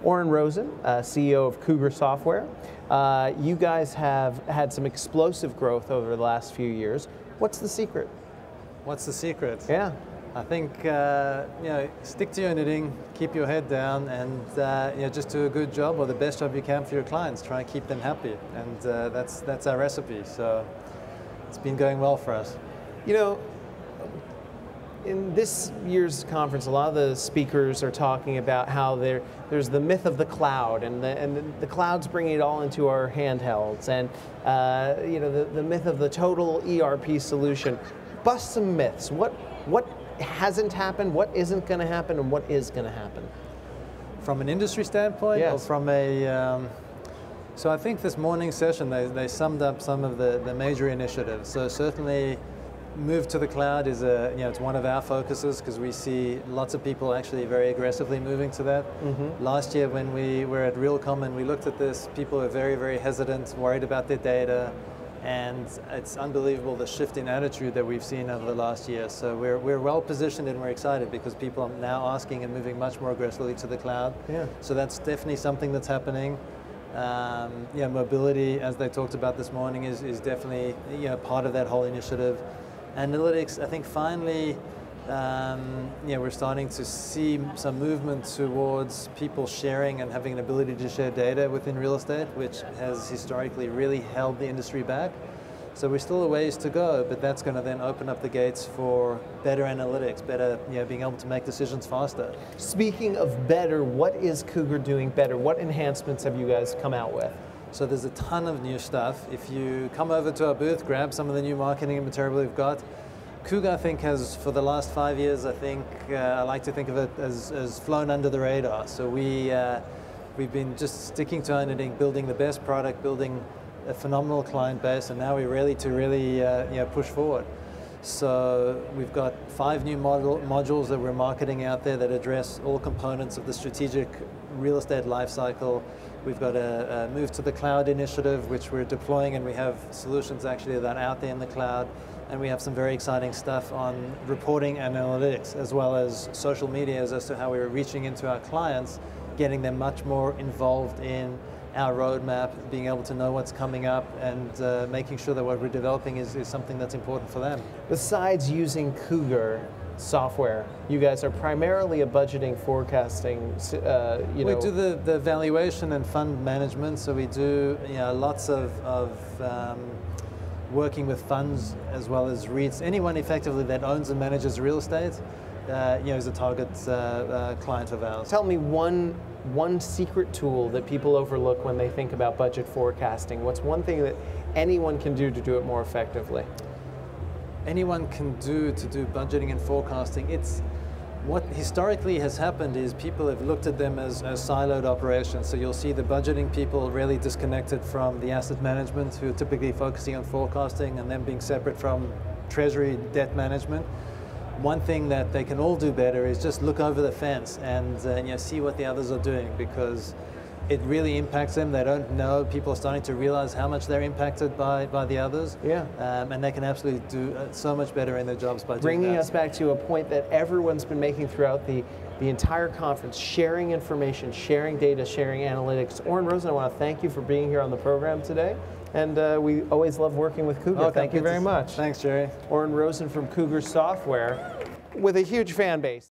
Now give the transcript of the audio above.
Oren Rosen, CEO of Cougar Software. You guys have had some explosive growth over the last few years. What's the secret? What's the secret? Yeah. I think stick to your knitting, keep your head down, and just do a good job or the best job you can for your clients. Try and keep them happy, and that's our recipe. So it's been going well for us. You know, in this year's conference, a lot of the speakers are talking about how there's the myth of the cloud, and the cloud's bringing it all into our handhelds, and the myth of the total ERP solution. Bust some myths. What hasn't happened? What isn't going to happen? And what is going to happen? From an industry standpoint, yes. Or from a so I think this morning's session they summed up some of the major initiatives. So certainly, move to the cloud is it's one of our focuses because we see lots of people actually very aggressively moving to that. Mm-hmm. Last year when we were at Realcomm and we looked at this, people were very, very hesitant, worried about their data, and it's unbelievable the shift in attitude that we've seen over the last year. So we're well positioned and we're excited because people are now asking and moving much more aggressively to the cloud. Yeah. So that's definitely something that's happening. Mobility, as they talked about this morning, is definitely part of that whole initiative. Analytics, I think finally, we're starting to see some movement towards people sharing and having an ability to share data within real estate, which has historically really held the industry back. So we're still a ways to go, but that's going to then open up the gates for better analytics, better, being able to make decisions faster. Speaking of better, what is Cougar doing better? What enhancements have you guys come out with? So there's a ton of new stuff. If you come over to our booth, grab some of the new marketing material we've got. Cougar, I think, has, for the last 5 years, I think, I like to think of it as flown under the radar. So we've been just sticking to our knitting, building the best product, building a phenomenal client base, and now we're ready to really push forward. So we've got 5 new modules that we're marketing out there that address all components of the strategic real estate lifecycle. We've got a move to the cloud initiative, which we're deploying, and we have solutions actually that are out there in the cloud. And we have some very exciting stuff on reporting and analytics, as well as social media as to how we're reaching into our clients, getting them much more involved in our roadmap, being able to know what's coming up, and making sure that what we're developing is something that's important for them. Besides using Cougar software, you guys are primarily a budgeting forecasting, We do the valuation and fund management, so we do lots of working with funds as well as REITs. Anyone effectively that owns and manages real estate is a target client of ours. Tell me one secret tool that people overlook when they think about budget forecasting. What's one thing that anyone can do to do it more effectively? Anyone can do to do budgeting and forecasting. It's what historically has happened is people have looked at them as siloed operations. So you'll see the budgeting people really disconnected from the asset management, who are typically focusing on forecasting, and them being separate from treasury debt management. One thing that they can all do better is just look over the fence and see what the others are doing, because it really impacts them. They don't know. People are starting to realize how much they're impacted by the others. Yeah. And they can absolutely do so much better in their jobs by doing that. Bringing us back to a point that everyone's been making throughout the entire conference, sharing information, sharing data, sharing analytics. Oren Rosen, I want to thank you for being here on the program today. And we always love working with Cougar. Okay, thank you very much. Thanks, Jerry. Oren Rosen from Cougar Software with a huge fan base.